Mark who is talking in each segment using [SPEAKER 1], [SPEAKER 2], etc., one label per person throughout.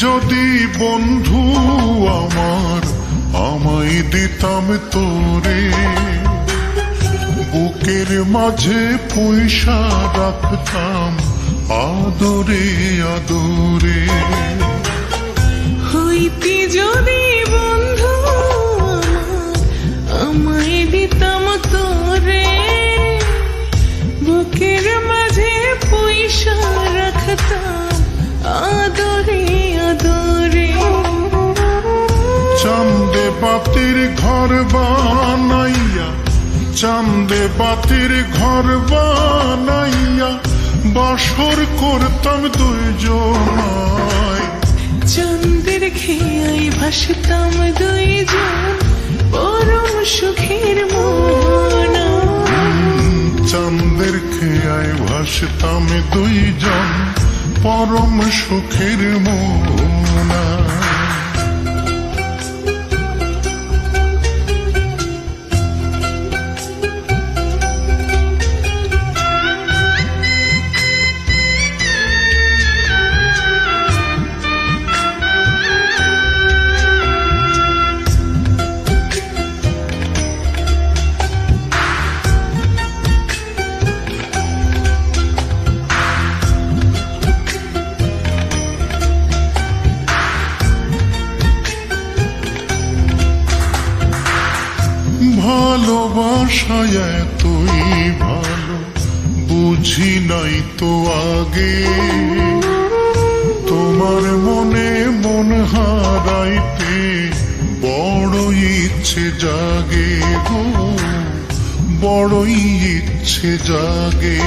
[SPEAKER 1] যদি বন্ধু আমার, আমায় দিতাম তোরে, বুকের মাঝে পয়সা রাখতাম আদরে আদরে।
[SPEAKER 2] হইতি যদি বন্ধু আমায় দিতাম তোরে, বুকের মাঝে পয়সা রাখতাম আদরে আদরে।
[SPEAKER 1] চাঁদে বাতির ঘর বানাইয়া, চাঁদে বাতির ঘর বানাইয়া বাসর করতাম দুইজনায়।
[SPEAKER 2] চাঁদের খেয়াই ভাসতাম দুইজন পরম সুখের মনা।
[SPEAKER 1] চাঁদের খেয়ায় ভাসতাম দুইজন পরম সুখের মনা। ভালোবাসায় এতই ভালো বুঝি নাই তো আগে, তোমার মনে মন হারাইতে বড় ইচ্ছে জাগে গো, বড়ই ইচ্ছে জাগে।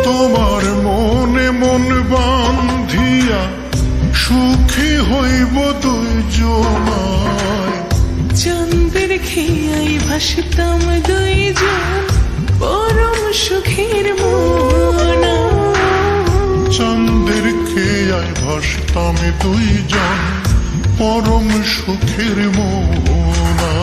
[SPEAKER 1] তোমার মনে মন বান্ধিয়া সুখী হইব দুইজনায়।
[SPEAKER 2] চাঁদের খেয়াই ভাসতাম দুইজন পরম সুখের মনা।
[SPEAKER 1] চাঁদের খেয়ায় ভাসতাম দুইজন পরম সুখের মনা।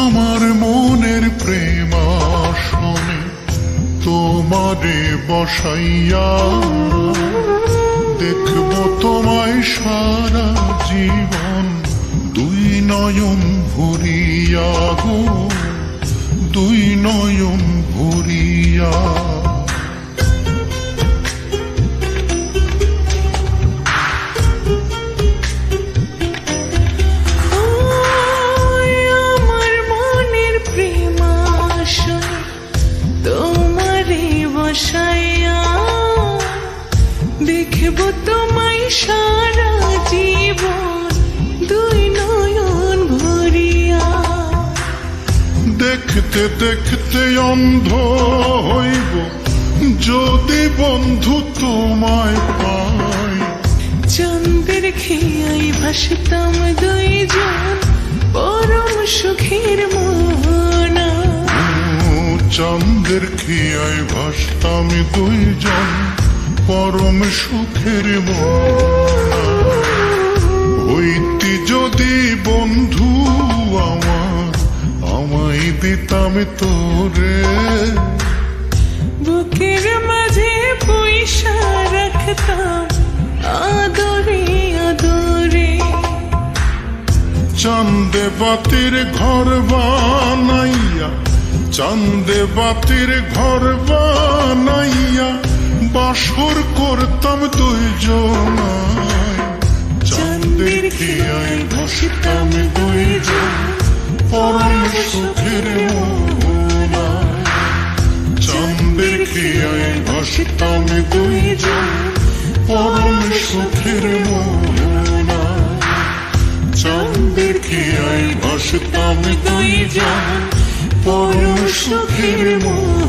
[SPEAKER 1] আমার মনের প্রেম আসনে তোমারে বসাইয়া, দেখব তোমায় সারা জীবন দুই নয়ন ভরিয়া গো, দুই নয়ন ভরিয়া।
[SPEAKER 2] দেখব তোমায় সারা জীবন দুই নয়ন ভরিয়া।
[SPEAKER 1] দেখতে দেখতে অন্ধ হইব যদি বন্ধু তোমায় পাই।
[SPEAKER 2] চাঁদের খেয়াই ভাসতাম দুইজন পরম সুখের মনা।
[SPEAKER 1] চাঁদের খেয়ায় ভাসতাম দুইজন পরম সুখের মনা। হইতি যদি বন্ধু আমার, আমায় দিতাম তোরে,
[SPEAKER 2] বুকের মাঝে পয়সা রাখতাম আদরে আদরে।
[SPEAKER 1] চাঁদে বাতির ঘর বানাইয়া, চাঁদে বাতির ঘর বানাইয়া বাসর করতাম দুইজনায়। চাঁদের খেয়ায় ভাসতাম দুইজন পরম সুখের মোহনা চাঁদের খেয়ায় ভাসতাম দুইজন পরম সুখের মোহনা চাঁদের খেয়ায় ভাসতাম দুইজন পরম সুখের মোহনা